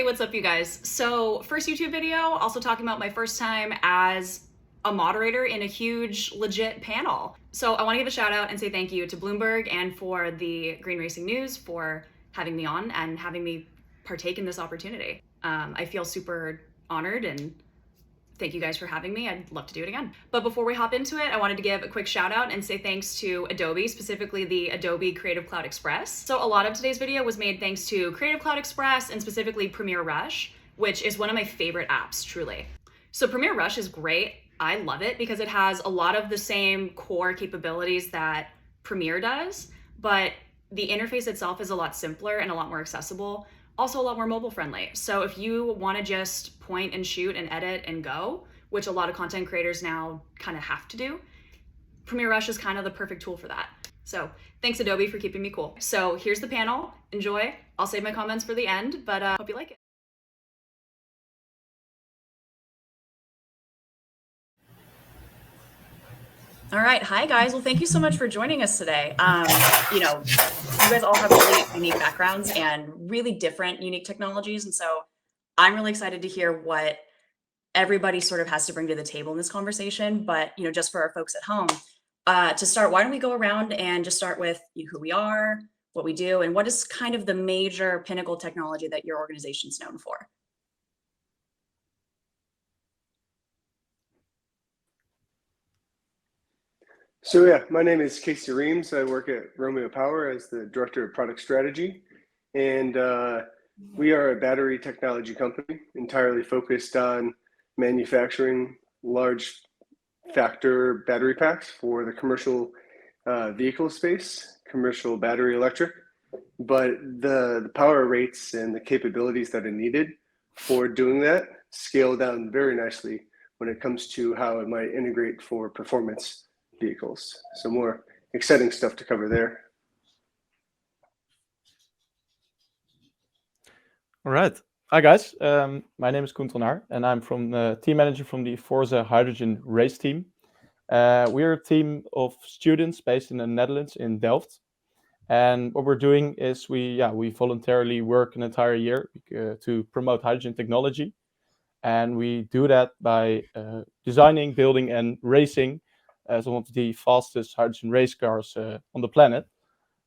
Hey, what's up, you guys? So, first YouTube video, also talking about my first time as a moderator in a huge, legit panel. So, I want to give a shout out and say thank you to Bloomberg and for the Green Racing News for having me on and having me partake in this opportunity. I feel super honored and thank you guys for having me. I'd love to do it again. But before we hop into it, I wanted to give a quick shout out and say thanks to Adobe, specifically the Adobe Creative Cloud Express. So a lot of today's video was made thanks to Creative Cloud Express and specifically Premiere Rush, which is one of my favorite apps, truly. So Premiere Rush is great. I love it because it has a lot of the same core capabilities that Premiere does, but the interface itself is a lot simpler and a lot more accessible. Also a lot more mobile friendly. So if you want to just point and shoot and edit and go, which a lot of content creators now kind of have to do, Premiere Rush is kind of the perfect tool for that. So thanks Adobe for keeping me cool. So here's the panel, enjoy. I'll save my comments for the end, but hope you like it. All right, hi guys. Well, thank you so much for joining us today. You guys all have really unique backgrounds and really different, unique technologies. And so I'm really excited to hear what everybody sort of has to bring to the table in this conversation. But, just for our folks at home, to start, why don't we go around and just start with who we are, what we do, and what is kind of the major pinnacle technology that your organization's known for? So yeah, my name is Casey Reams. I work at Romeo Power as the Director of Product Strategy. And we are a battery technology company entirely focused on manufacturing large factor battery packs for the commercial vehicle space, commercial battery electric. But the power rates and the capabilities that are needed for doing that scale down very nicely when it comes to how it might integrate for performance vehicles. So more exciting stuff to cover there. All right. Hi guys, my name is Tonnaer and I'm from the team manager from the Forze hydrogen race team. We're a team of students based in the Netherlands in Delft. And what we're doing is we voluntarily work an entire year to promote hydrogen technology. And we do that by designing, building and racing some of the fastest hydrogen race cars on the planet.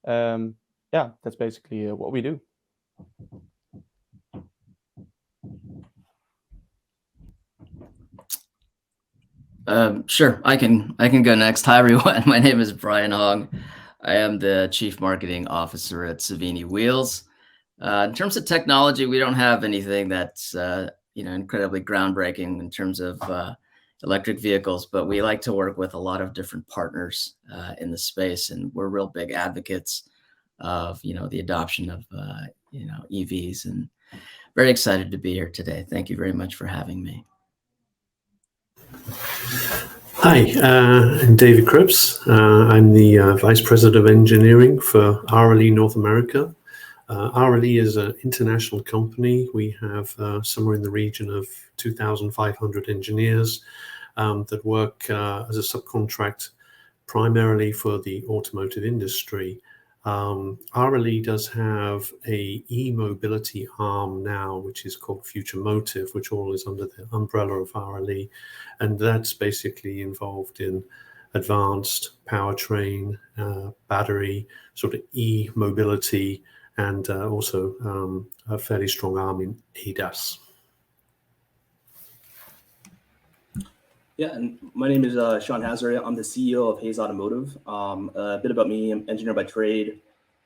That's basically what we do. Sure, I can go next. Hi everyone, my name is Brian Hong. I am the Chief Marketing Officer at Savini Wheels. In terms of technology, we don't have anything that's incredibly groundbreaking in terms of electric vehicles, but we like to work with a lot of different partners in the space, and we're real big advocates of the adoption of EVs, and very excited to be here today. Thank you very much for having me. Hi, I'm David Cripps. I'm the Vice President of Engineering for RLE North America. RLE is an international company. We have somewhere in the region of 2,500 engineers that work as a subcontract primarily for the automotive industry. RLE does have a e-mobility arm now, which is called Future Motive, which all is under the umbrella of RLE. And that's basically involved in advanced powertrain, battery, sort of e-mobility, and also a fairly strong arm in ADAS. Yeah, and my name is Sean Hazaray. I'm the CEO of Haze Automotive. A bit about me: I'm an engineer by trade.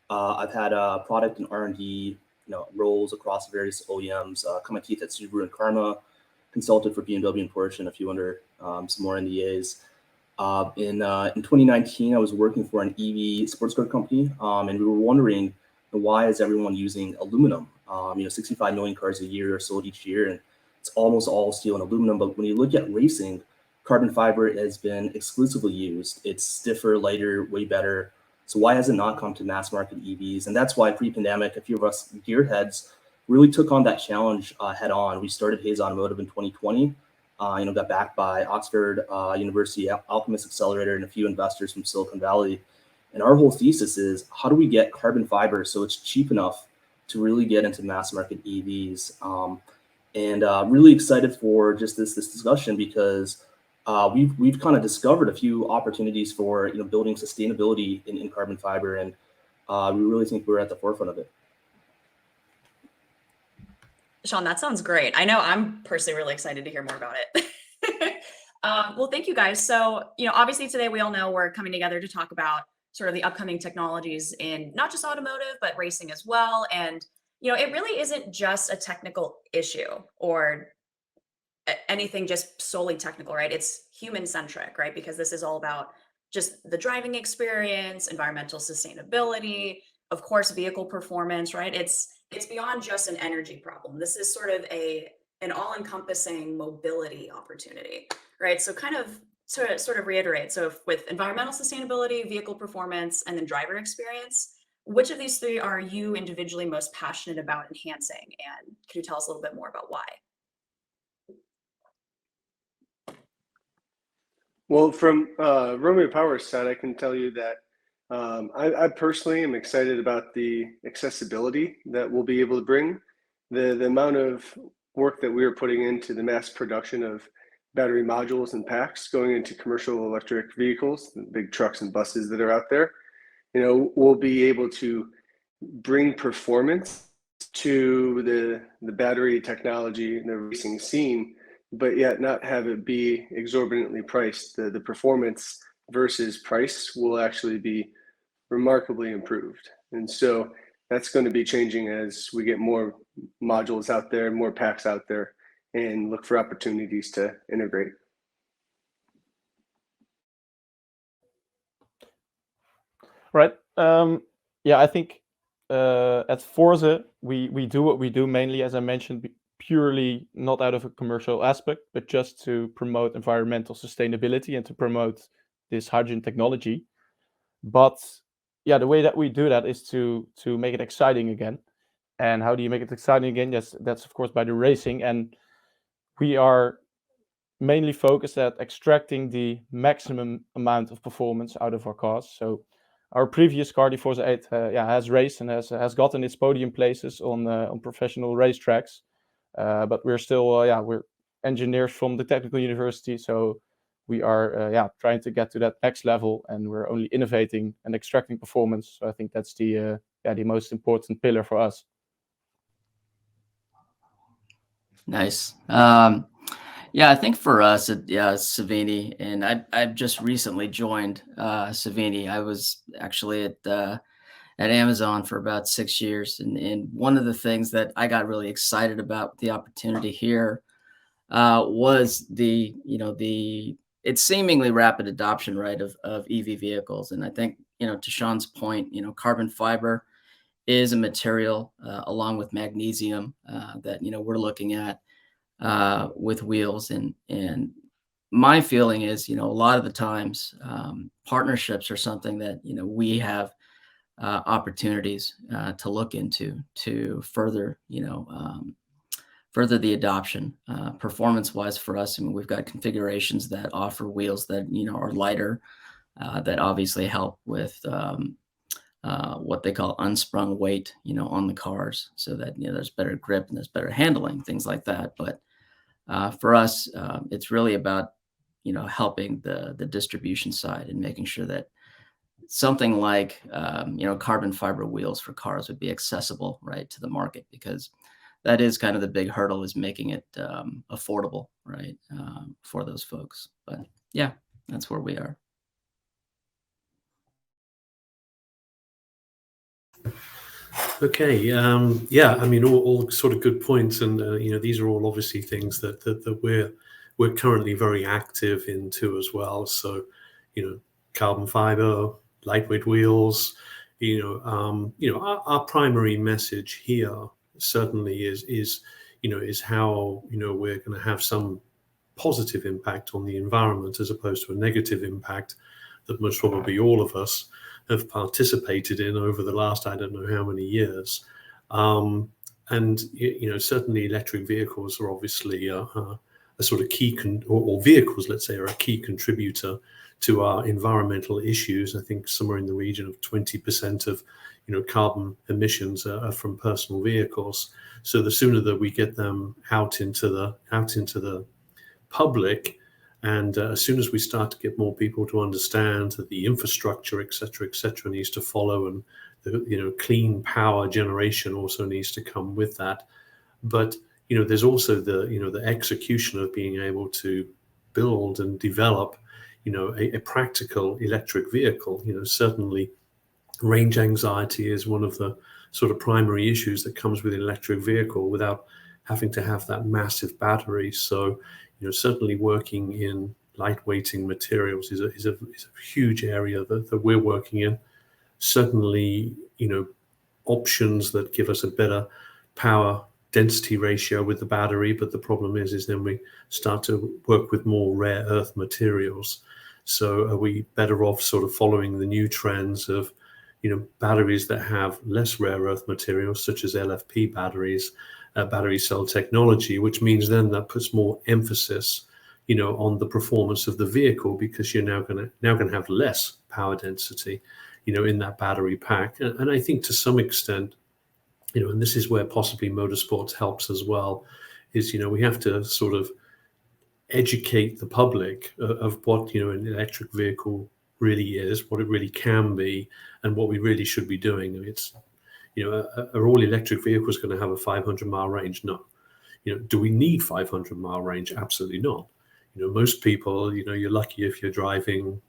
I've had product and R&D, roles across various OEMs. Cut my teeth at Subaru and Karma. Consulted for BMW and Porsche and a few under some more NDAs. In 2019, I was working for an EV sports car company, and we were wondering why is everyone using aluminum? 65 million cars a year are sold each year, and it's almost all steel and aluminum. But when you look at racing, carbon fiber has been exclusively used. It's stiffer, lighter, way better. So why has it not come to mass market EVs? And that's why pre-pandemic, a few of us gearheads really took on that challenge head on. We started Haze Automotive in 2020. Got backed by Oxford University Alchemist Accelerator and a few investors from Silicon Valley. And our whole thesis is, how do we get carbon fiber so it's cheap enough to really get into mass market EVs. And really excited for just this discussion because we've kind of discovered a few opportunities for building sustainability in carbon fiber, and we really think we're at the forefront of it. Sean, that sounds great. I know I'm personally really excited to hear more about it. Well, thank you guys. So, obviously today we all know we're coming together to talk about sort of the upcoming technologies in not just automotive, but racing as well. And, it really isn't just a technical issue or anything just solely technical, right? It's human centric, right? Because this is all about just the driving experience, environmental sustainability, of course, vehicle performance, right? It's beyond just an energy problem. This is sort of an all-encompassing mobility opportunity, right? So kind of to sort of reiterate, so with environmental sustainability, vehicle performance, and then driver experience, which of these three are you individually most passionate about enhancing? And can you tell us a little bit more about why? Well, from Romeo Power's side, I can tell you that I personally am excited about the accessibility that we'll be able to bring. The amount of work that we are putting into the mass production of battery modules and packs going into commercial electric vehicles, the big trucks and buses that are out there, we'll be able to bring performance to the battery technology and the racing scene, but yet not have it be exorbitantly priced. The performance versus price will actually be remarkably improved. And so that's going to be changing as we get more modules out there, more packs out there, and look for opportunities to integrate. Right. I think at Forze, we do what we do mainly, as I mentioned, purely not out of a commercial aspect, but just to promote environmental sustainability and to promote this hydrogen technology. But the way that we do that is to make it exciting again. And how do you make it exciting again? That's of course by the racing. And we are mainly focused at extracting the maximum amount of performance out of our cars. So our previous car, the Forze 8, has raced and has gotten its podium places on professional racetracks. But we're still we're engineers from the technical university, so we are trying to get to that next level, and we're only innovating and extracting performance. So I think that's the most important pillar for us. Nice. I think for us, Savini, and I've just recently joined Savini. I was actually at Amazon for about 6 years, and one of the things that I got really excited about the opportunity here was it's seemingly rapid adoption, right, of EV vehicles. And I think to Sean's point, carbon fiber is a material along with magnesium that we're looking at with wheels, and my feeling is a lot of the times partnerships are something that we have opportunities to look into to further further the adoption performance wise for us. I mean, we've got configurations that offer wheels that are lighter, that obviously help with what they call unsprung weight on the cars, so that there's better grip and there's better handling, things like that. But for us, it's really about helping the distribution side and making sure that something like carbon fiber wheels for cars would be accessible, right, to the market, because that is kind of the big hurdle, is making it affordable, right, for those folks. But yeah, that's where we are. Okay. I mean, all sort of good points, and these are all obviously things that we're currently very active into as well. So, carbon fiber, lightweight wheels. Our primary message here certainly is how we're going to have some positive impact on the environment as opposed to a negative impact that most probably all of us have participated in over the last, I don't know how many years. And certainly electric vehicles are obviously a sort of key, or vehicles, let's say, are a key contributor to our environmental issues. I think somewhere in the region of 20% of carbon emissions are from personal vehicles. So the sooner that we get them out into the public, and as soon as we start to get more people to understand that the infrastructure, et cetera, needs to follow, and the clean power generation also needs to come with that. But there's also the execution of being able to build and develop a practical electric vehicle. Certainly range anxiety is one of the sort of primary issues that comes with an electric vehicle without having to have that massive battery. So certainly working in lightweighting materials is a huge area that we're working in. Certainly options that give us a better power density ratio with the battery, but the problem is then we start to work with more rare earth materials. So are we better off sort of following the new trends of batteries that have less rare earth materials, such as LFP batteries, battery cell technology, which means then that puts more emphasis on the performance of the vehicle, because you're now going to have less power density in that battery pack. And I think to some extent, and this is where possibly motorsports helps as well, is we have to sort of educate the public of what an electric vehicle really is, what it really can be, and what we really should be doing. And it's are all electric vehicles going to have a 500-mile range? No. Do we need 500-mile range? Absolutely not. Most people, you're lucky if you're driving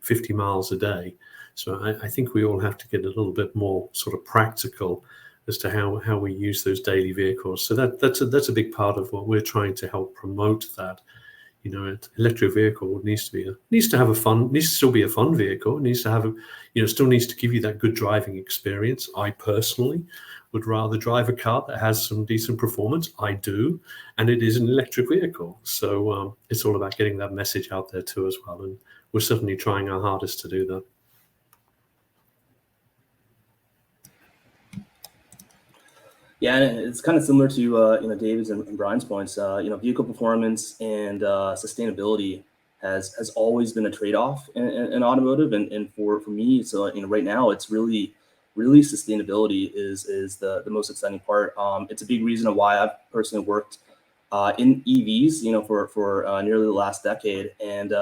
50 miles a day. So I think we all have to get a little bit more sort of practical as to how we use those daily vehicles. So that's a big part of what we're trying to help promote. That an electric vehicle needs to still be a fun vehicle. It needs to have still needs to give you that good driving experience. I personally would rather drive a car that has some decent performance. I do, and it is an electric vehicle. So it's all about getting that message out there too as well, and we're certainly trying our hardest to do that. Yeah, and it's kind of similar to David's and Brian's points. Vehicle performance and sustainability has always been a trade-off in automotive, and for me, so right now it's really sustainability is the most exciting part. It's a big reason of why I've personally worked in EVs, for nearly the last decade, and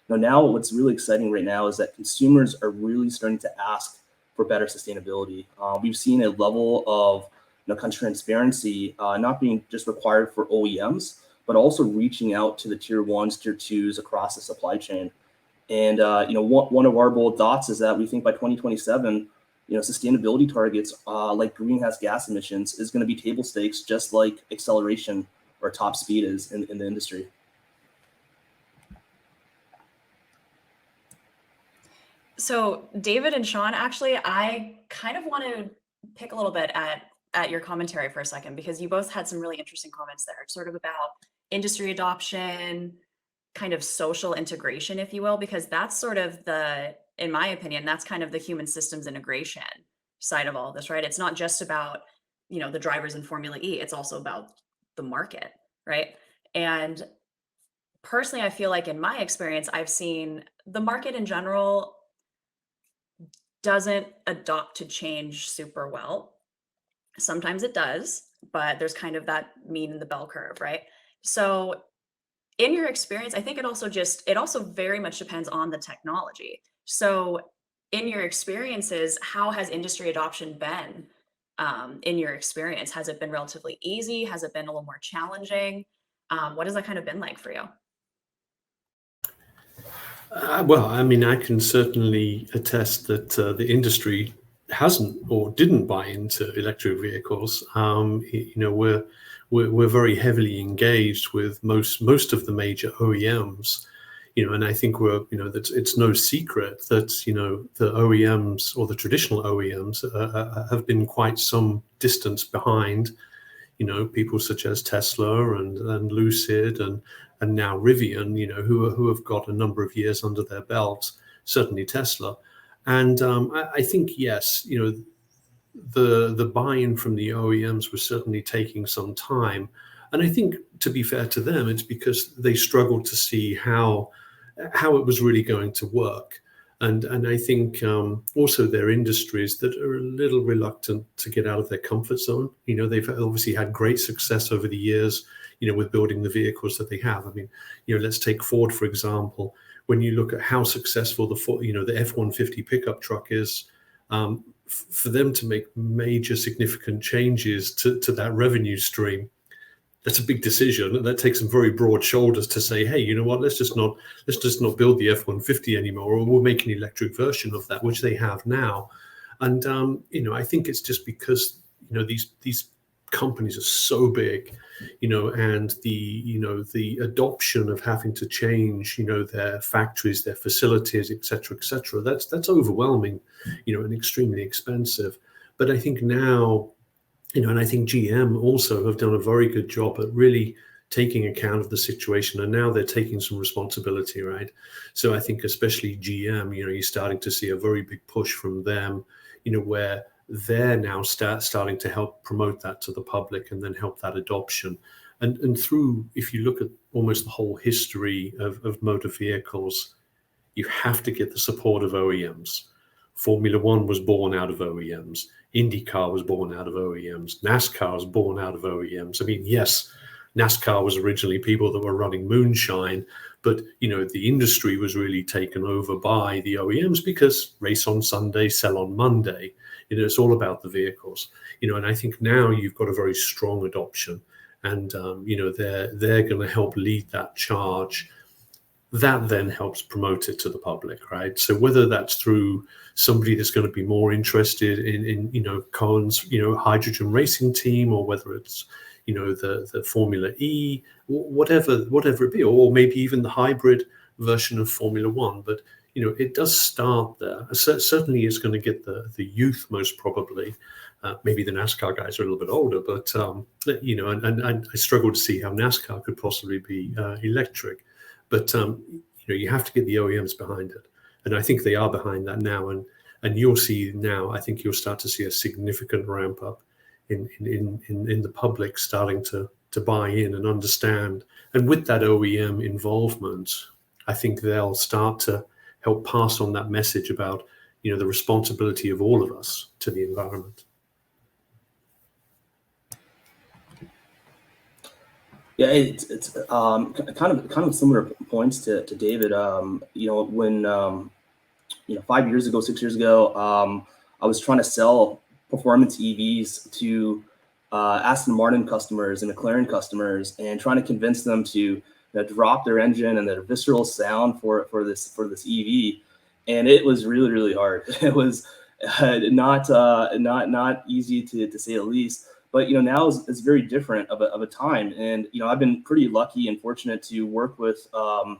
now what's really exciting right now is that consumers are really starting to ask for better sustainability. We've seen a level of kind of transparency not being just required for OEMs, but also reaching out to the tier ones, tier twos across the supply chain. And one of our bold thoughts is that we think by 2027, sustainability targets like greenhouse gas emissions is going to be table stakes, just like acceleration or top speed is in the industry. So David and Sean, actually, I kind of want to pick a little bit at your commentary for a second, because you both had some really interesting comments there, sort of about industry adoption, kind of social integration, if you will, because that's sort of in my opinion, that's kind of the human systems integration side of all this, right? It's not just about, the drivers in Formula E, it's also about the market, right? And personally, I feel like in my experience, I've seen the market in general doesn't adopt to change super well. Sometimes it does, but there's kind of that mean in the bell curve, right? So in your experience, I think it also very much depends on the technology. So in your experiences, how has industry adoption been in your experience? Has it been relatively easy? Has it been a little more challenging? What has that kind of been like for you? Well, I mean, I can certainly attest that the industry hasn't or didn't buy into electric vehicles. We're very heavily engaged with most of the major OEMs, and I think that it's no secret that the OEMs, or the traditional OEMs, have been quite some distance behind people such as Tesla and Lucid and now Rivian, who have got a number of years under their belt, certainly Tesla. And I think, yes, the buy-in from the OEMs was certainly taking some time. And I think, to be fair to them, it's because they struggled to see how how it was really going to work. And I think also there are industries that are a little reluctant to get out of their comfort zone. They've obviously had great success over the years, with building the vehicles that they have. I mean, let's take Ford, for example. When you look at how successful the F-150 pickup truck is, for them to make major significant changes to that revenue stream, that's a big decision, and that takes some very broad shoulders to say, hey, you know what, let's just not build the F-150 anymore, or we'll make an electric version of that, which they have now. And I think it's just because these companies are so big, and the adoption of having to change their factories, their facilities, etc., that's overwhelming, and extremely expensive. But I think now, and I think GM also have done a very good job at really taking account of the situation, and now they're taking some responsibility, right? So I think especially GM, you're starting to see a very big push from them, where they're now starting to help promote that to the public and then help that adoption. And through, if you look at almost the whole history of motor vehicles, you have to get the support of OEMs. Formula One was born out of OEMs. IndyCar was born out of OEMs. NASCAR was born out of OEMs. I mean, yes, NASCAR was originally people that were running moonshine, but the industry was really taken over by the OEMs because race on Sunday, sell on Monday. It's all about the vehicles. And I think now you've got a very strong adoption, and they're going to help lead that charge. That then helps promote it to the public, right? So whether that's through somebody that's going to be more interested in Coen's hydrogen racing team, or whether it's the Formula E, whatever it be, or maybe even the hybrid version of Formula One. But it does start there. Certainly, it's going to get the youth most probably. Maybe the NASCAR guys are a little bit older, but and I struggle to see how NASCAR could possibly be electric. But you have to get the OEMs behind it, and I think they are behind that now. And you'll see now. I think you'll start to see a significant ramp up in the public starting to buy in and understand. And with that OEM involvement, I think they'll start to help pass on that message about the responsibility of all of us to the environment. Yeah, it's kind of similar points to David. When 5 years ago, 6 years ago, I was trying to sell performance EVs to Aston Martin customers and McLaren customers, and trying to convince them to drop their engine and their visceral sound for this EV, and it was really, really hard. It was not easy to say the least. But now is very different of a time, and I've been pretty lucky and fortunate to work with a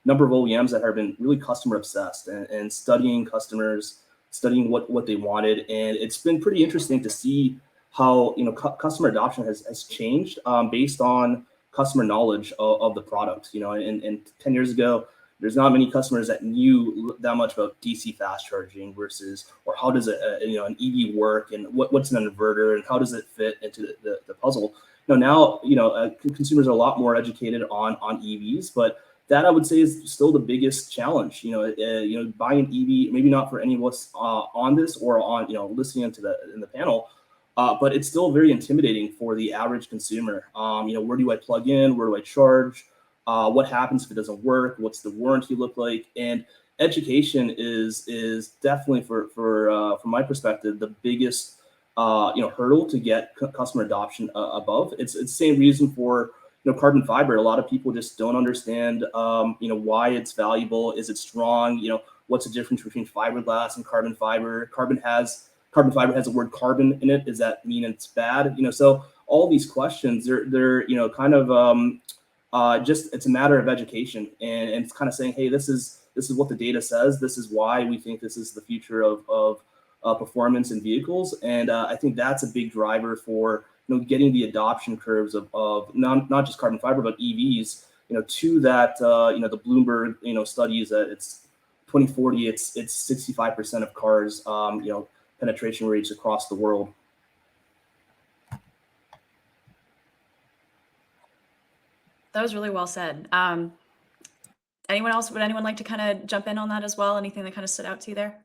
number of OEMs that have been really customer obsessed and studying customers, studying what they wanted, and it's been pretty interesting to see how customer adoption has changed based on customer knowledge of the product. And 10 years ago, there's not many customers that knew that much about DC fast charging versus, or how does an EV work, and what's an inverter, and how does it fit into the puzzle. Now consumers are a lot more educated on EVs, but that I would say is still the biggest challenge. Buying an EV, maybe not for any of us on this or on listening in the panel, but it's still very intimidating for the average consumer. Where do I plug in? Where do I charge? What happens if it doesn't work? What's the warranty look like? And education is definitely, from my perspective, the biggest hurdle to get customer adoption above. It's the same reason for carbon fiber. A lot of people just don't understand why it's valuable. Is it strong? What's the difference between fiberglass and carbon fiber? Carbon fiber has the word carbon in it. Does that mean it's bad? So all these questions, they're kind of just, it's a matter of education, and it's kind of saying, hey, this is what the data says. This is why we think this is the future of performance in vehicles. And I think that's a big driver for getting the adoption curves of not just carbon fiber, but EVs, to that, the Bloomberg, studies that it's 2040, it's 65% of cars, penetration rates across the world. That was really well said. Anyone else? Would anyone like to kind of jump in on that as well? Anything that kind of stood out to you there?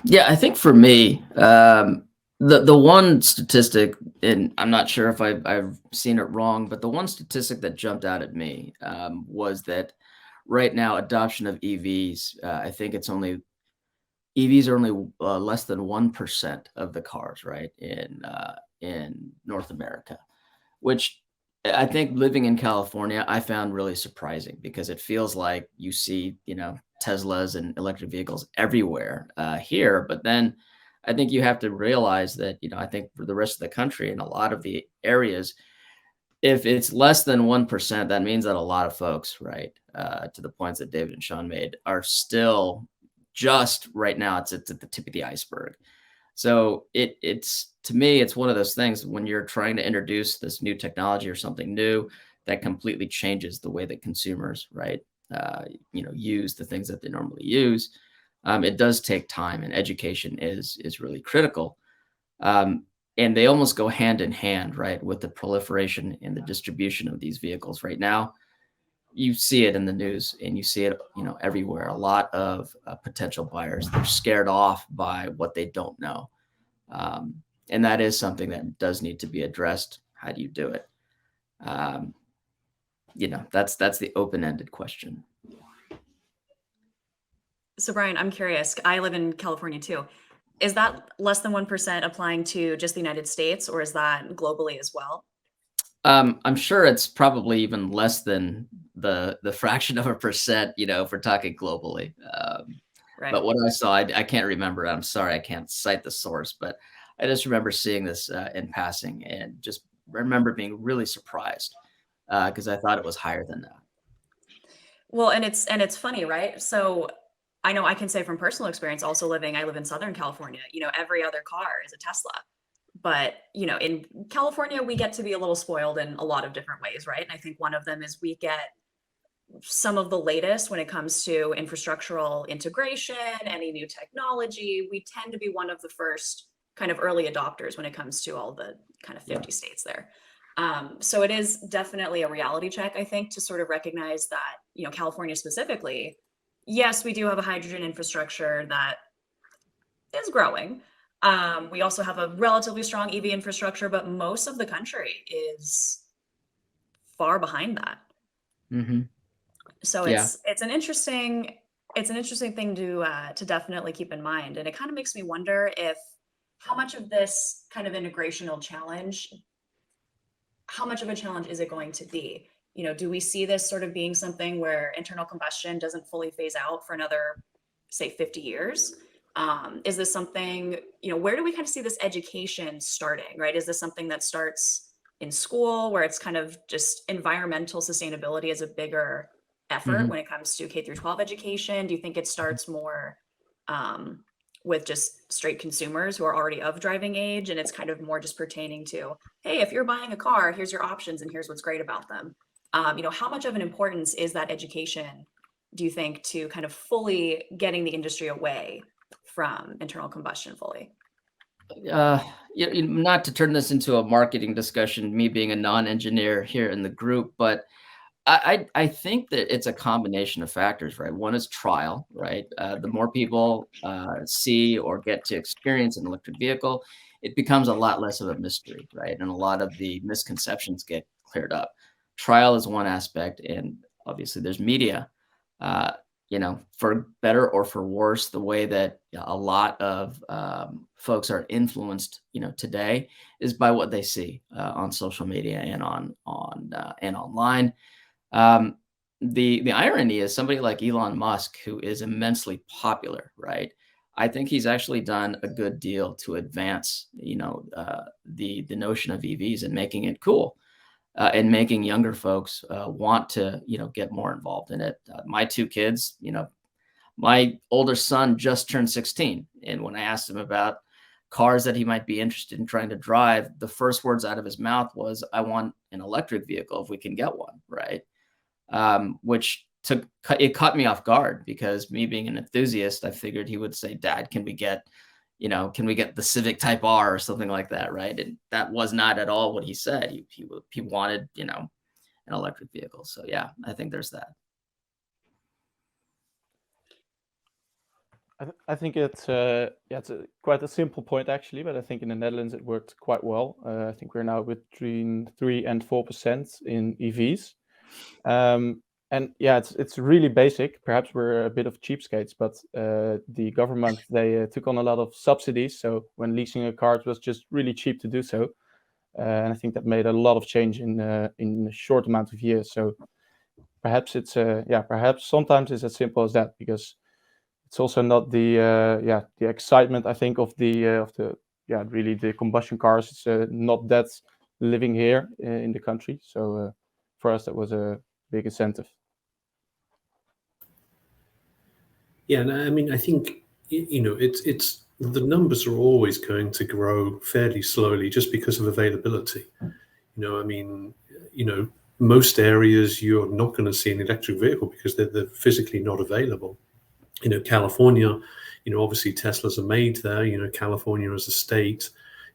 Yeah, I think for me, the one statistic, and I'm not sure if I've seen it wrong, but the one statistic that jumped out at me was that right now adoption of EVs, I think EVs are only less than 1% of the cars, right, in North America, which I think living in California, I found really surprising because it feels like you see, Teslas and electric vehicles everywhere here. But then I think you have to realize that, I think for the rest of the country and a lot of the areas, if it's less than 1%, that means that a lot of folks, right, to the points that David and Sean made, are still just right now, it's at the tip of the iceberg. So it's to me, it's one of those things when you're trying to introduce this new technology or something new that completely changes the way that consumers, right, use the things that they normally use. It does take time, and education is really critical. And they almost go hand in hand, right, with the proliferation and the distribution of these vehicles right now. You see it in the news and you see it, everywhere. A lot of potential buyers, they're scared off by what they don't know. And that is something that does need to be addressed. How do you do it? That's the open-ended question. So Brian, I'm curious. I live in California too. Is that less than 1% applying to just the United States, or is that globally as well? I'm sure it's probably even less than the fraction of a percent, if we're talking globally. Right. But what I saw, I can't remember. I'm sorry, I can't cite the source, but I just remember seeing this in passing and just remember being really surprised because I thought it was higher than that. Well, and it's funny, right? So I know I can say from personal experience, also I live in Southern California, every other car is a Tesla. But, in California, we get to be a little spoiled in a lot of different ways, right? And I think one of them is we get some of the latest when it comes to infrastructural integration, any new technology. We tend to be one of the first kind of early adopters when it comes to all the kind of 50 states there. So it is definitely a reality check, I think, to sort of recognize that, California specifically, yes, we do have a hydrogen infrastructure that is growing. We also have a relatively strong EV infrastructure, but most of the country is far behind that. Mm-hmm. So it's an interesting thing to definitely keep in mind, and it kind of makes me wonder if how much of this kind of integrational challenge, how much of a challenge is it going to be? Do we see this sort of being something where internal combustion doesn't fully phase out for another, say, 50 years? Is this something, where do we kind of see this education starting, right? Is this something that starts in school where it's kind of just environmental sustainability is a bigger effort when it comes to K through 12 education? Do you think it starts more with just straight consumers who are already of driving age, and it's kind of more just pertaining to, hey, if you're buying a car, here's your options and here's what's great about them? How much of an importance is that education, do you think, to kind of fully getting the industry away from internal combustion fully? Not to turn this into a marketing discussion, me being a non-engineer here in the group, but I think that it's a combination of factors, right? One is trial, right? The more people see or get to experience an electric vehicle, it becomes a lot less of a mystery, right? And a lot of the misconceptions get cleared up. Trial is one aspect, and obviously there's media. For better or for worse, the way that a lot of folks are influenced, today is by what they see on social media and and online. The irony is somebody like Elon Musk, who is immensely popular, right? I think he's actually done a good deal to advance, the notion of EVs and making it cool. And making younger folks want to, get more involved in it. My two kids, my older son just turned 16. And when I asked him about cars that he might be interested in trying to drive, the first words out of his mouth was, I want an electric vehicle if we can get one, right? Which it caught me off guard because me being an enthusiast, I figured he would say, Dad, can we get, can we get the Civic Type R or something like that, right? And that was not at all what he said. He wanted, an electric vehicle. So yeah, I think there's that. I think it's quite a simple point actually, but I think in the Netherlands it worked quite well. I think we're now between 3 and 4% in EVs, and yeah, it's really basic. Perhaps we're a bit of cheapskates, but the government, they took on a lot of subsidies. So when leasing a car, it was just really cheap to do so, and I think that made a lot of change in a short amount of years. So perhaps perhaps sometimes it's as simple as that, because it's also not the excitement, I think, of the really the combustion cars. It's not that living here in the country. So for us, that was a big incentive. Yeah, and I mean, I think it's the numbers are always going to grow fairly slowly just because of availability. I mean, most areas you're not going to see an electric vehicle because they're physically not available. California, obviously Teslas are made there. California as a state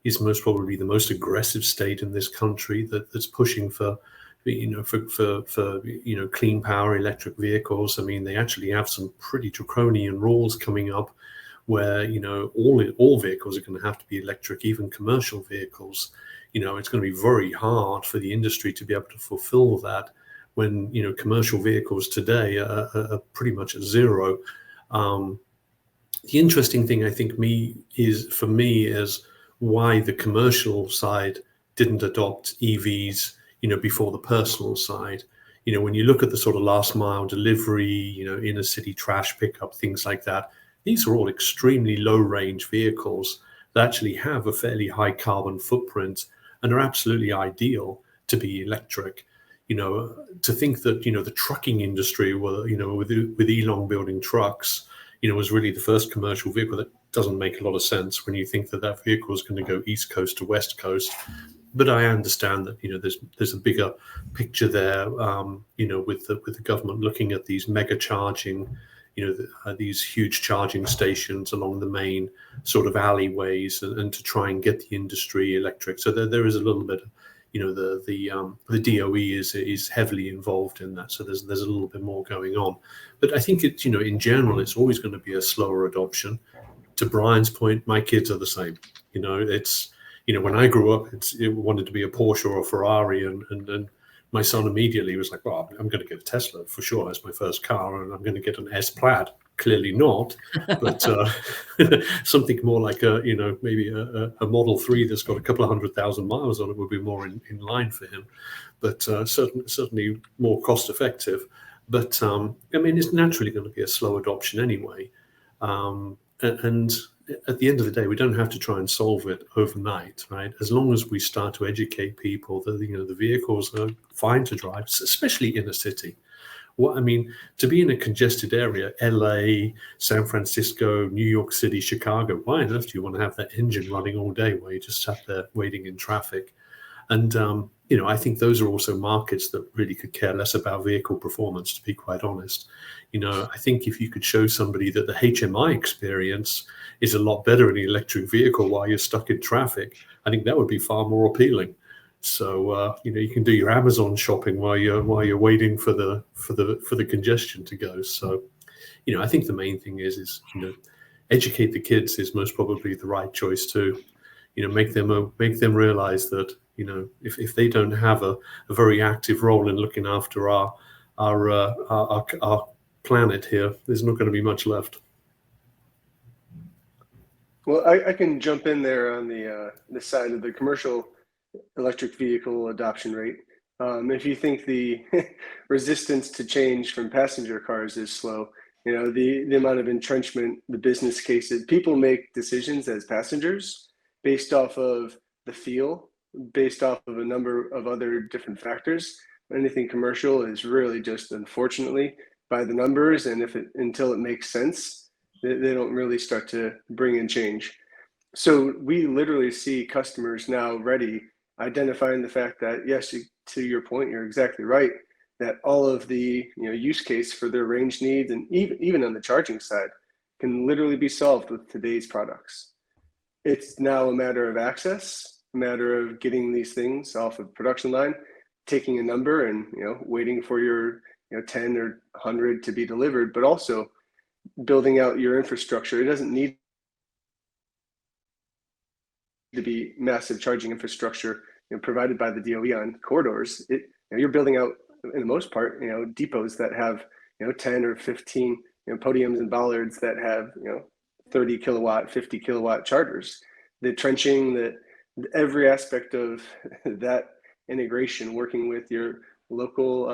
is most probably the most aggressive state in this country that's pushing for clean power electric vehicles. I mean, they actually have some pretty draconian rules coming up where, all vehicles are going to have to be electric, even commercial vehicles. It's going to be very hard for the industry to be able to fulfill that when, commercial vehicles today are pretty much at zero. The interesting thing, I think, is why the commercial side didn't adopt EVs, before the personal side. When you look at the sort of last mile delivery, inner city trash pickup, things like that, these are all extremely low range vehicles that actually have a fairly high carbon footprint and are absolutely ideal to be electric. To think that, the trucking industry, with Elon building trucks, was really the first commercial vehicle, that doesn't make a lot of sense when you think that vehicle is going to go East Coast to West Coast. But I understand that, there's a bigger picture there, with the government looking at these mega charging, these huge charging stations along the main sort of alleyways, and to try and get the industry electric. So there is a little bit of, the DOE is heavily involved in that. So there's a little bit more going on. But I think it's, in general, it's always going to be a slower adoption. To Brian's point, my kids are the same. It's, when I grew up, it wanted to be a Porsche or a Ferrari, and my son immediately was like, well, I'm going to get a Tesla for sure as my first car, and I'm going to get an S Plaid. Clearly not, but something more like maybe a Model 3 that's got a couple of 100,000 miles on it would be more in line for him, but certainly more cost effective. But I mean, it's naturally going to be a slow adoption anyway, and at the end of the day, we don't have to try and solve it overnight, right? As long as we start to educate people that the vehicles are fine to drive, especially in a city. To be in a congested area, LA, San Francisco, New York City, Chicago, why on earth do you want to have that engine running all day while you just sat there waiting in traffic? And, I think those are also markets that really could care less about vehicle performance, to be quite honest. I think if you could show somebody that the HMI experience is a lot better in an electric vehicle while you're stuck in traffic, I think that would be far more appealing. So you can do your Amazon shopping while you're waiting for the congestion to go. So I think the main thing is educate the kids is most probably the right choice too. Make them realize that if they don't have a very active role in looking after our planet here, there's not going to be much left. Well, I can jump in there on the side of the commercial electric vehicle adoption rate. If you think the resistance to change from passenger cars is slow, the amount of entrenchment, the business cases, people make decisions as passengers based off of the feel, based off of a number of other different factors. Anything commercial is really just, unfortunately, by the numbers, and until it makes sense, they don't really start to bring in change. So we literally see customers now ready, identifying the fact that, yes, to your point, you're exactly right, that all of the use case for their range needs, and even on the charging side, can literally be solved with today's products. It's now a matter of access, a matter of getting these things off of production line, taking a number and, waiting for your, 10 or 100 to be delivered, but also building out your infrastructure. It doesn't need to be massive charging infrastructure provided by the DOE on corridors. You're building out, in the most part, depots that have 10 or 15 podiums and bollards that have 30 kilowatt, 50 kilowatt chargers. The trenching, every aspect of that integration, working with your local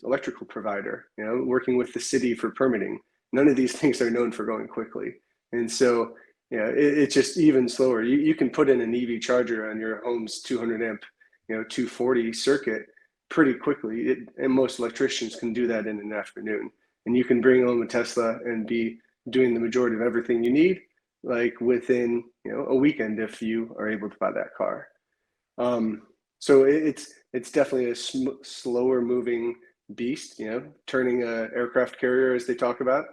electrical provider, working with the city for permitting. None of these things are known for going quickly, and so it's just even slower. You can put in an EV charger on your home's 200 amp, 240 circuit pretty quickly, and most electricians can do that in an afternoon. And you can bring home a Tesla and be doing the majority of everything you need, like within a weekend if you are able to buy that car. So it's definitely a slower moving beast, turning an aircraft carrier as they talk about,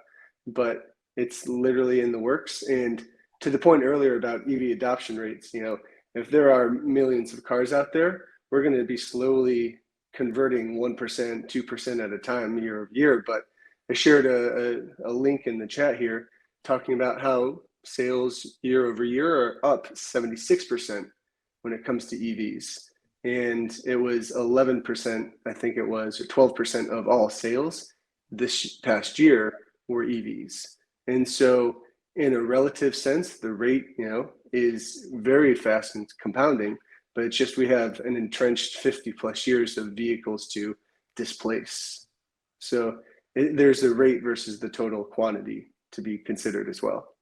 but it's literally in the works. And to the point earlier about EV adoption rates, if there are millions of cars out there, we're going to be slowly converting 1%, 2% at a time year over year. But I shared a link in the chat here talking about how sales year over year are up 76% when it comes to EVs. And it was 11%, I think it was, or 12% of all sales this past year were EVs. And so in a relative sense, the rate, is very fast and compounding, but it's just we have an entrenched 50 plus years of vehicles to displace. So there's a rate versus the total quantity to be considered as well.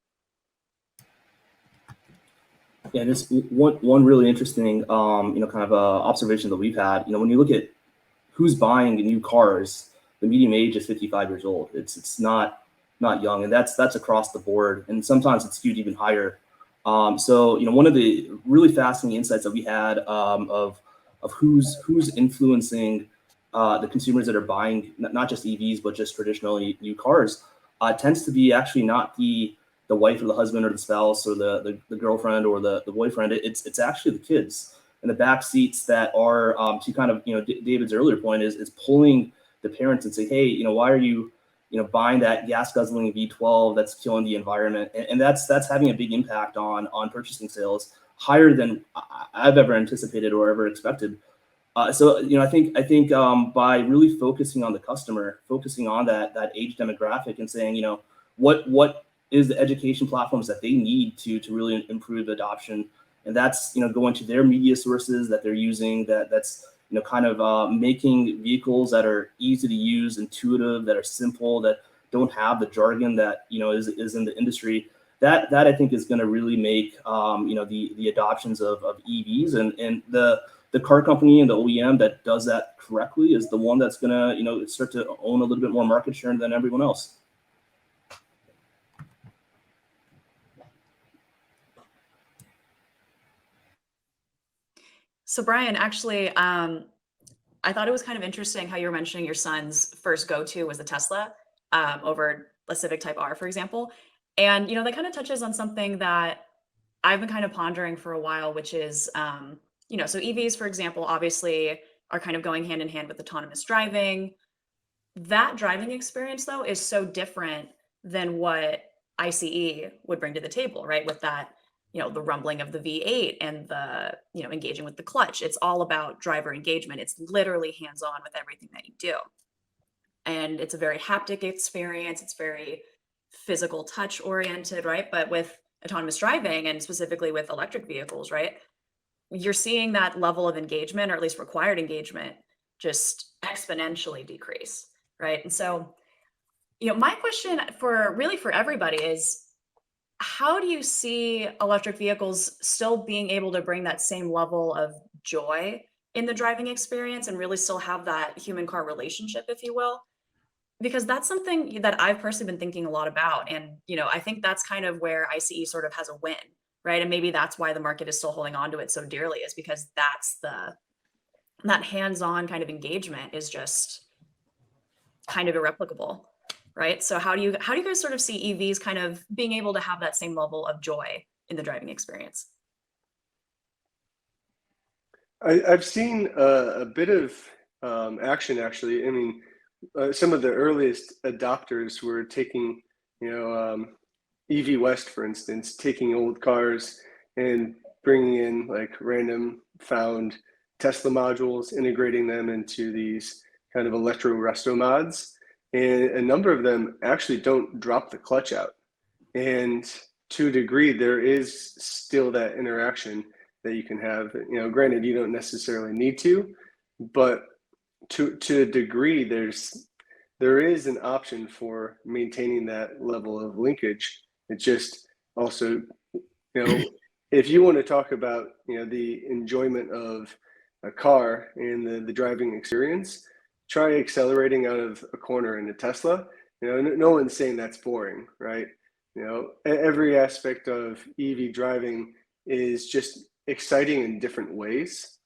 Yeah, and it's one really interesting, kind of observation that we've had. When you look at who's buying new cars, the median age is 55 years old. It's not young, and that's across the board, and sometimes it's skewed even higher. So one of the really fascinating insights that we had of who's influencing the consumers that are buying not just EVs but just traditional new cars tends to be actually not the wife or the husband or the spouse or the girlfriend or the boyfriend. It's actually the kids in the back seats that are to kind of David's earlier point is pulling the parents and say, hey, why are you buying that gas guzzling V12 that's killing the environment? And that's having a big impact on purchasing sales, higher than I've ever anticipated or ever expected. So I think by really focusing on the customer, focusing on that age demographic, and saying what is the education platforms that they need to really improve adoption, and that's going to their media sources that they're using, that's kind of making vehicles that are easy to use, intuitive, that are simple, that don't have the jargon that is in the industry. That I think is going to really make the adoptions of EVs, and the car company and the OEM that does that correctly is the one that's going to start to own a little bit more market share than everyone else. So Brian, actually, I thought it was kind of interesting how you were mentioning your son's first go-to was the Tesla over a Civic Type R, for example. And, that kind of touches on something that I've been kind of pondering for a while, which is, so EVs, for example, obviously are kind of going hand in hand with autonomous driving. That driving experience, though, is so different than what ICE would bring to the table, right? With that, the rumbling of the V8 and the, engaging with the clutch. It's all about driver engagement. It's literally hands-on with everything that you do. And it's a very haptic experience. It's very physical touch oriented, right? But with autonomous driving, and specifically with electric vehicles, right, you're seeing that level of engagement, or at least required engagement, just exponentially decrease, right? And so, my question for everybody is, how do you see electric vehicles still being able to bring that same level of joy in the driving experience and really still have that human car relationship, if you will? Because that's something that I've personally been thinking a lot about. And, I think that's kind of where ICE sort of has a win, right? And maybe that's why the market is still holding on to it so dearly, is because that hands-on kind of engagement is just kind of irreplicable. Right. So how do you guys sort of see EVs kind of being able to have that same level of joy in the driving experience? I've seen a bit of action, actually. I mean, some of the earliest adopters were taking, EV West, for instance, taking old cars and bringing in like random found Tesla modules, integrating them into these kind of electro resto mods. And a number of them actually don't drop the clutch out. And to a degree, there is still that interaction that you can have. Granted, you don't necessarily need to, but to a degree, there is an option for maintaining that level of linkage. It just also, if you want to talk about the enjoyment of a car and the driving experience, try accelerating out of a corner in a Tesla. No one's saying that's boring, right? Every aspect of EV driving is just exciting in different ways.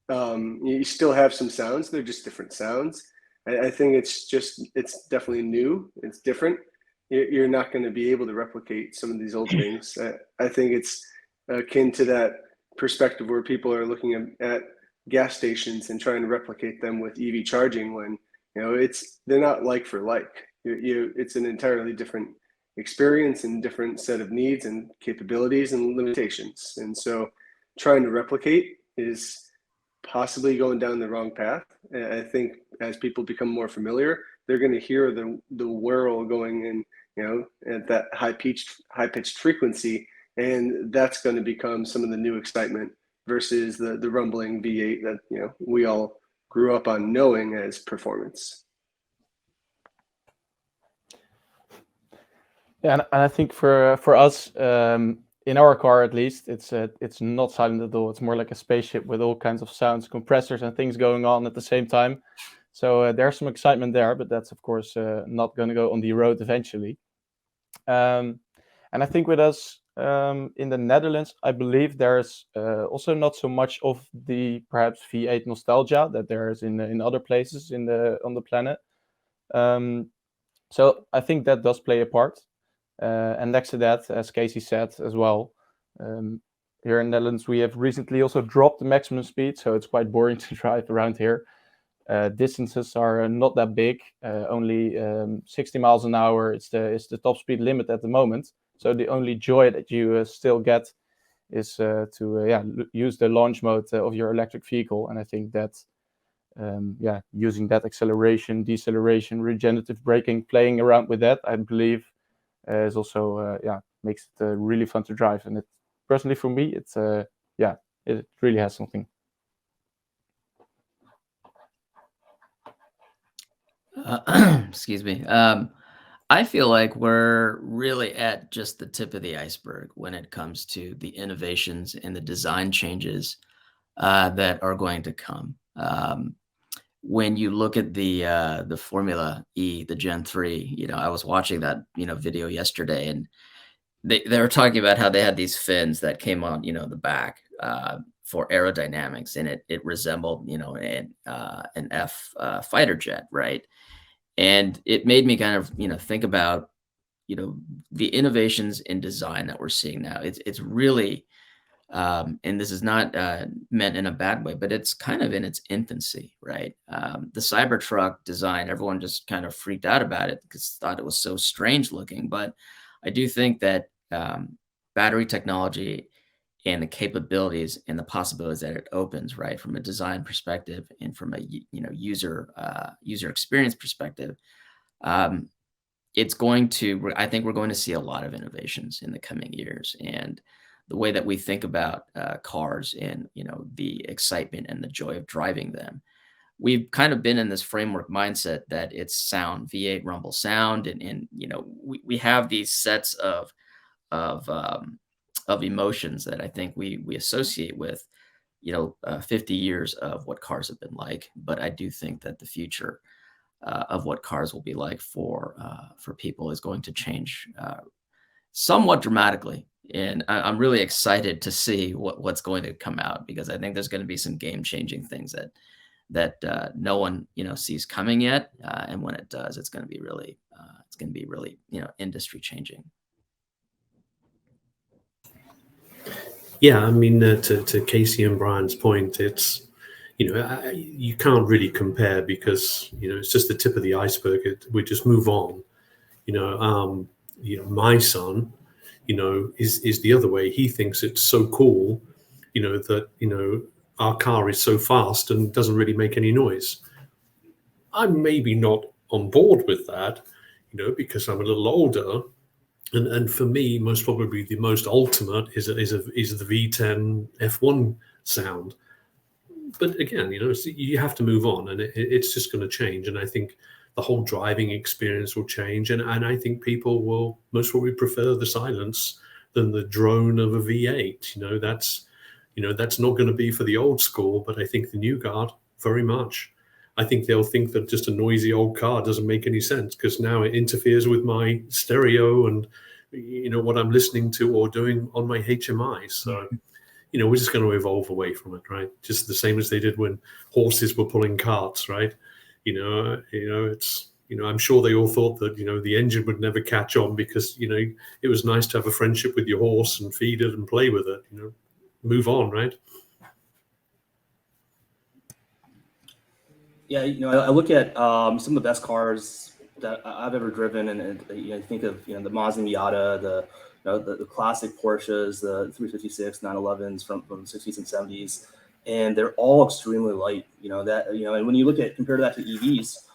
You still have some sounds, they're just different sounds. I think it's definitely new, it's different. You're not going to be able to replicate some of these old things. I think it's akin to that perspective where people are looking at gas stations and trying to replicate them with EV charging when they're not like for like. It's an entirely different experience and different set of needs and capabilities and limitations. And so trying to replicate is possibly going down the wrong path. And I think as people become more familiar, they're going to hear the whirl going in, at that high pitched frequency, and that's going to become some of the new excitement versus the rumbling V8 that we all grew up on knowing as performance. Yeah, and I think for us, in our car at least, it's not silent at all. It's more like a spaceship with all kinds of sounds, compressors, and things going on at the same time. So there's some excitement there, but that's of course not going to go on the road eventually. And I think with us in the Netherlands, I believe there's also not so much of the perhaps V8 nostalgia that there is in other places on the planet. So I think that does play a part. And next to that, as Casey said as well, here in the Netherlands, we have recently also dropped the maximum speed, so it's quite boring to drive around here. Distances are not that big, only 60 miles an hour. It's the top speed limit at the moment. So the only joy that you still get is to use the launch mode of your electric vehicle. And I think that using that acceleration, deceleration, regenerative braking, playing around with that, I believe is also makes it really fun to drive. And it personally for me, it really has something. Excuse me. I feel like we're really at just the tip of the iceberg when it comes to the innovations and the design changes that are going to come. When you look at the Formula E, the Gen 3, I was watching that video yesterday, and they were talking about how they had these fins that came on the back for aerodynamics, and it resembled an F fighter jet, right? And it made me kind of think about the innovations in design that we're seeing now. It's really and this is not meant in a bad way, but it's kind of in its infancy, right? The Cybertruck design, everyone just kind of freaked out about it because thought it was so strange looking. But I do think that battery technology and the capabilities and the possibilities that it opens, right, from a design perspective and from a user experience perspective, it's going to. I think we're going to see a lot of innovations in the coming years, and the way that we think about cars and the excitement and the joy of driving them. We've kind of been in this framework mindset that it's sound, V8 rumble sound, and we have these sets of emotions that I think we associate with 50 years of what cars have been like. But I do think that the future of what cars will be like for people is going to change somewhat dramatically. And I'm really excited to see what's going to come out, because I think there's going to be some game-changing things that no one sees coming yet, and when it does, it's going to be really industry-changing. Yeah, I mean, to Casey and Brian's point, it's, you can't really compare because, it's just the tip of the iceberg. We just move on. My son, is the other way. He thinks it's so cool, that, our car is so fast and doesn't really make any noise. I'm maybe not on board with that, because I'm a little older. And for me, most probably the most ultimate is the V10 F1 sound. But again, you have to move on, and it's just going to change. And I think the whole driving experience will change, and I think people will most probably prefer the silence than the drone of a V8. That's not going to be for the old school, but I think the new guard very much. I think they'll think that just a noisy old car doesn't make any sense because now it interferes with my stereo and what I'm listening to or doing on my HMI. So we're just going to evolve away from it, right? Just the same as they did when horses were pulling carts, right? It's I'm sure they all thought that the engine would never catch on because it was nice to have a friendship with your horse and feed it and play with it. Move on, right? Yeah, I look at some of the best cars that I've ever driven, and think of the Mazda Miata, the classic Porsches, the 356, 911s from the 60s and 70s, and they're all extremely light. And when you compare that to EVs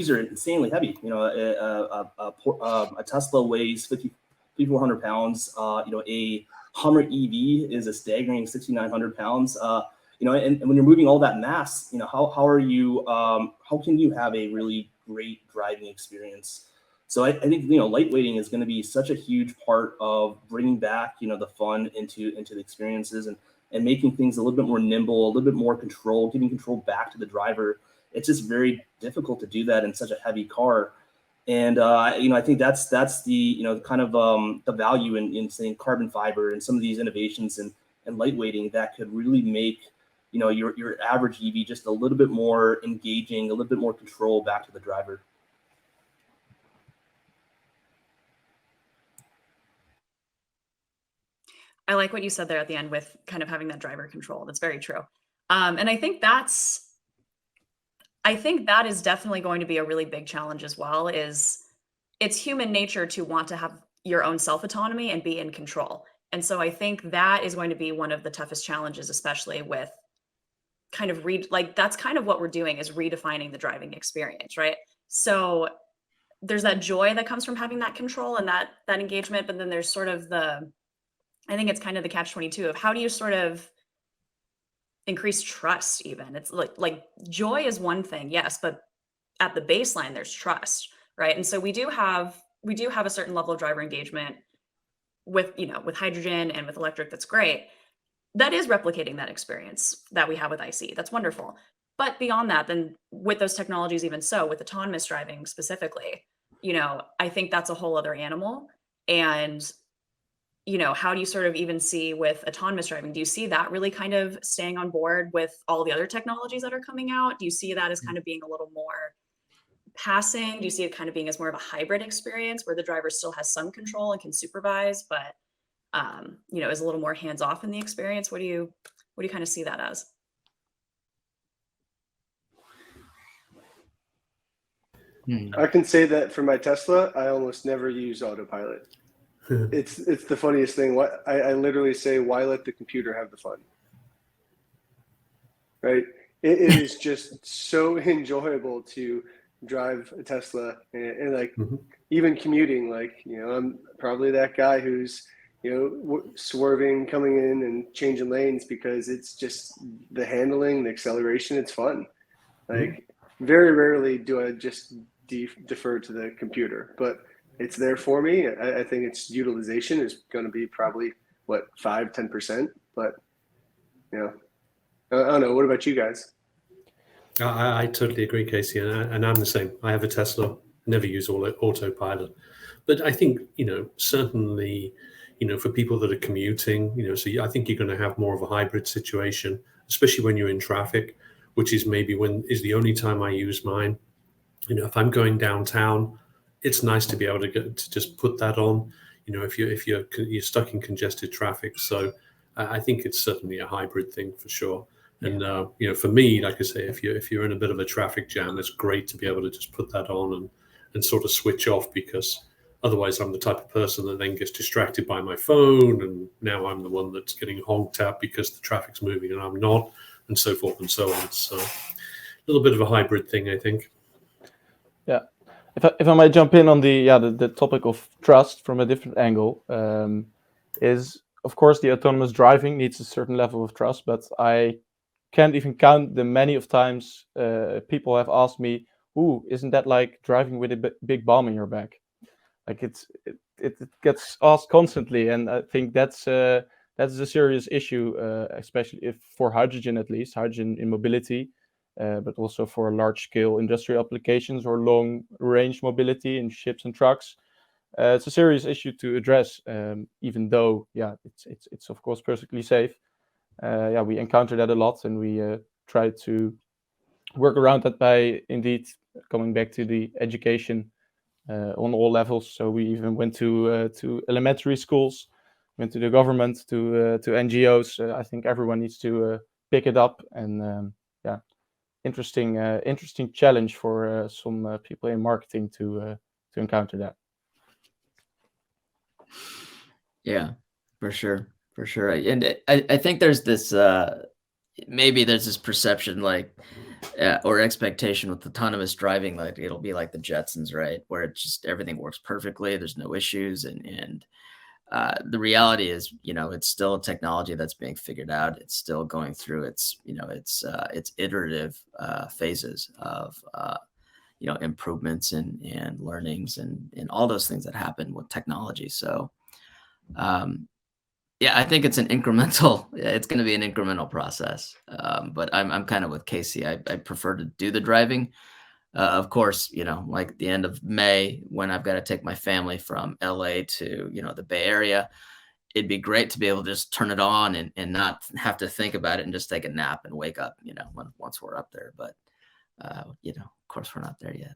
are insanely heavy. A Tesla weighs 5,400 pounds. A Hummer EV is a staggering 6,900 pounds. And when you're moving all that mass, how can you have a really great driving experience? So I think, lightweighting is going to be such a huge part of bringing back, the fun into the experiences and making things a little bit more nimble, a little bit more control, giving control back to the driver. It's just very difficult to do that in such a heavy car. And, I think that's the, kind of the value in saying carbon fiber and some of these innovations and lightweighting that could really make your average EV just a little bit more engaging, a little bit more control back to the driver. I like what you said there at the end with kind of having that driver control. That's very true. And I think that is definitely going to be a really big challenge as well, is it's human nature to want to have your own self-autonomy and be in control. And so I think that is going to be one of the toughest challenges, especially with kind of that's kind of what we're doing, is redefining the driving experience, right? So there's that joy that comes from having that control and that engagement, but then there's sort of I think it's kind of the catch-22 of how do you sort of increase trust even? It's like joy is one thing, yes, but at the baseline there's trust, right? And so we do have a certain level of driver engagement with hydrogen and with electric. That's great. That is replicating that experience that we have with IC. That's wonderful. But beyond that, then with those technologies, even so, with autonomous driving specifically, I think that's a whole other animal. And, how do you sort of even see with autonomous driving? Do you see that really kind of staying on board with all the other technologies that are coming out? Do you see that as kind of being a little more passing? Do you see it kind of being as more of a hybrid experience where the driver still has some control and can supervise, but is a little more hands-off in the experience? What do you kind of see that as? I can say that for my Tesla, I almost never use autopilot. It's the funniest thing. I literally say, why let the computer have the fun? Right? It is just so enjoyable to drive a Tesla and even commuting. I'm probably that guy who's swerving, coming in and changing lanes because it's just the handling, the acceleration. It's fun. Very rarely do I just defer to the computer, but it's there for me. I think its utilization is going to be probably 5-10%, but I don't know. What about you guys? I totally agree, Casey, and I'm the same. I have a Tesla, never use autopilot, but I think certainly for people that are commuting, so I think you're going to have more of a hybrid situation, especially when you're in traffic, which is maybe is the only time I use mine. If I'm going downtown, it's nice to be able to just put that on. If you're stuck in congested traffic. So I think it's certainly a hybrid thing for sure. And for me, like I say, if you're in a bit of a traffic jam, it's great to be able to just put that on and sort of switch off, because otherwise I'm the type of person that then gets distracted by my phone, and now I'm the one that's getting honked at because the traffic's moving and I'm not, and so forth and so on. So a little bit of a hybrid thing, I think. Yeah. If I might jump in on the topic of trust from a different angle, is of course the autonomous driving needs a certain level of trust, but I can't even count the many of times people have asked me, "Ooh, isn't that like driving with a big bomb in your back?" Like it gets asked constantly, and I think that's a serious issue, especially if for hydrogen, at least hydrogen in mobility, but also for large-scale industrial applications or long-range mobility in ships and trucks. It's a serious issue to address, even though it's of course perfectly safe. We encounter that a lot, and we try to work around that by indeed coming back to the education on all levels. So we even went to elementary schools, went to the government, to NGOs. I think everyone needs to pick it up, and interesting challenge for some people in marketing to encounter that. Yeah, for sure. And I think there's this maybe there's this perception or expectation with autonomous driving, like it'll be like the Jetsons, right? Where it's just everything works perfectly, there's no issues, and the reality is, it's still a technology that's being figured out. It's still going through its iterative phases of improvements and learnings and all those things that happen with technology. So I think it's it's going to be an incremental process. But I'm kind of with Casey. I prefer to do the driving. Of course, like the end of May, when I've got to take my family from LA to, the Bay Area, it'd be great to be able to just turn it on and not have to think about it and just take a nap and wake up, once we're up there. But, of course, we're not there yet.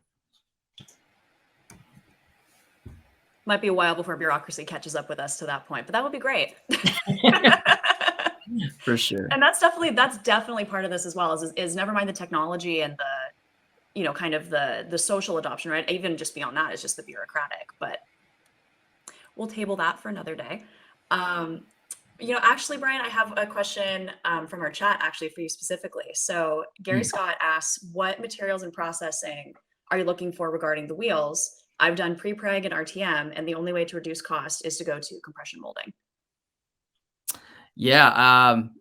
Might be a while before bureaucracy catches up with us to that point, but that would be great. For sure. And that's definitely part of this as well, is never mind the technology and the, kind of the social adoption, right? Even just beyond that is just the bureaucratic, but we'll table that for another day. Actually, Brian, I have a question from our chat actually for you specifically. So Gary Scott asks, what materials and processing are you looking for regarding the wheels? I've done pre-preg and RTM, and the only way to reduce cost is to go to compression molding. Yeah,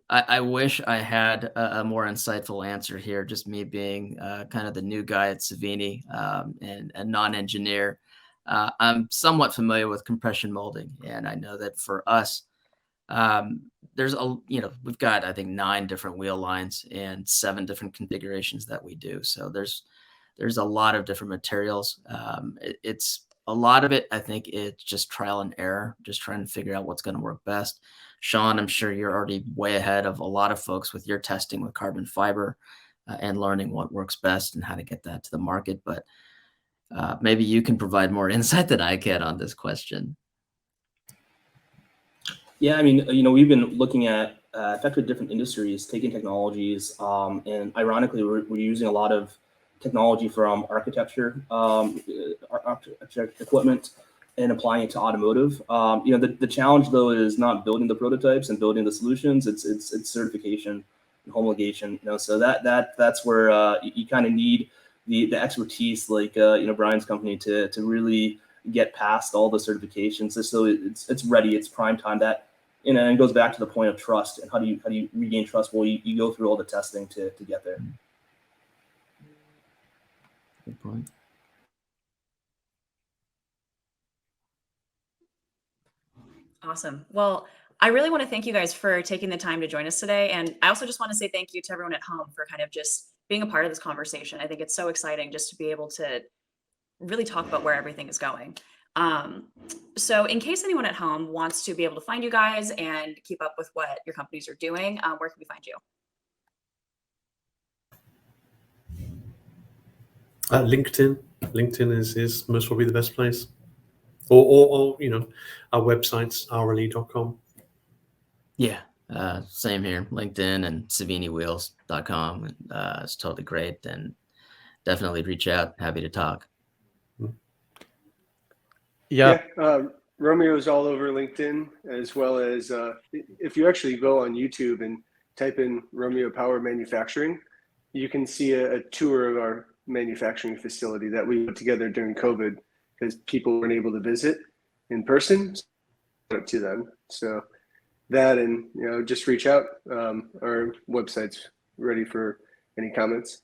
I wish I had a more insightful answer here. Just me being kind of the new guy at Savini and a non-engineer. I'm somewhat familiar with compression molding, and I know that for us, there's we've got, I think, 9 different wheel lines and 7 different configurations that we do. So there's a lot of different materials. It's a lot of it, I think it's just trial and error, just trying to figure out what's going to work best. Sean, I'm sure you're already way ahead of a lot of folks with your testing with carbon fiber and learning what works best and how to get that to the market. But maybe you can provide more insight than I can on this question. Yeah, I mean, we've been looking at effectively different industries, taking technologies, and ironically, we're using a lot of technology from architecture, architecture equipment, and applying it to automotive. The challenge though is not building the prototypes and building the solutions. It's certification and homologation. So that's where you kind of need the expertise, like Brian's company, to really get past all the certifications, just so it's ready. It's prime time. That and it goes back to the point of trust and how do you regain trust? Well, you go through all the testing to get there. Good point. Awesome. Well, I really want to thank you guys for taking the time to join us today. And I also just want to say thank you to everyone at home for kind of just being a part of this conversation. I think it's so exciting just to be able to really talk about where everything is going. So in case anyone at home wants to be able to find you guys and keep up with what your companies are doing, where can we find you? LinkedIn is most probably the best place, or our websites, rle.com. Yeah, Same here, LinkedIn and SaviniWheels.com. It's totally great, and definitely reach out. Happy to talk. Yeah. Romeo is all over LinkedIn, as well as if you actually go on YouTube and type in Romeo Power Manufacturing, you can see a tour of our manufacturing facility that we put together during COVID because people weren't able to visit in person to them. So that, and just reach out. Our website's ready for any comments.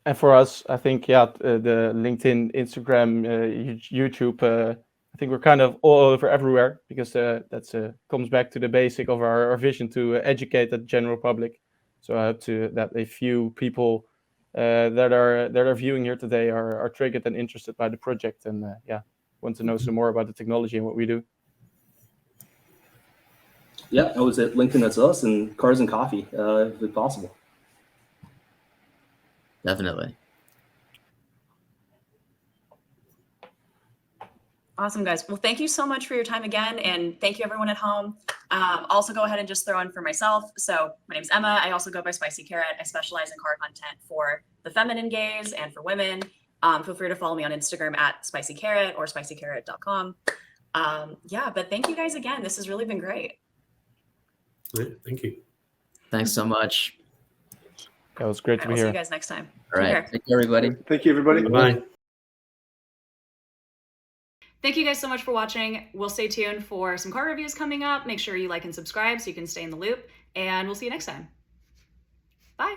And for us, I think, the LinkedIn, Instagram, YouTube, I think we're kind of all over everywhere, because that's comes back to the basic of our vision to educate the general public. So I hope that a few people that are viewing here today are triggered and interested by the project, and want to know some more about the technology and what we do. Yeah, I was at LinkedIn. That's us, and Cars and Coffee, if possible. Definitely. Awesome, guys. Well, thank you so much for your time again, and thank you everyone at home. Also, go ahead and just throw in for myself. So my name's Emma. I also go by Spicy Carrot. I specialize in car content for the feminine gaze and for women. Feel free to follow me on Instagram at Spicy Carrot or spicycarrot.com. But thank you guys again. This has really been great. Thank you. Thanks so much. It was great to be We'll here. see you guys next time. All right. Take care, everybody. Thank you, everybody. Bye. Thank you guys so much for watching. We'll stay tuned for some car reviews coming up. Make sure you like and subscribe so you can stay in the loop, and we'll see you next time. Bye.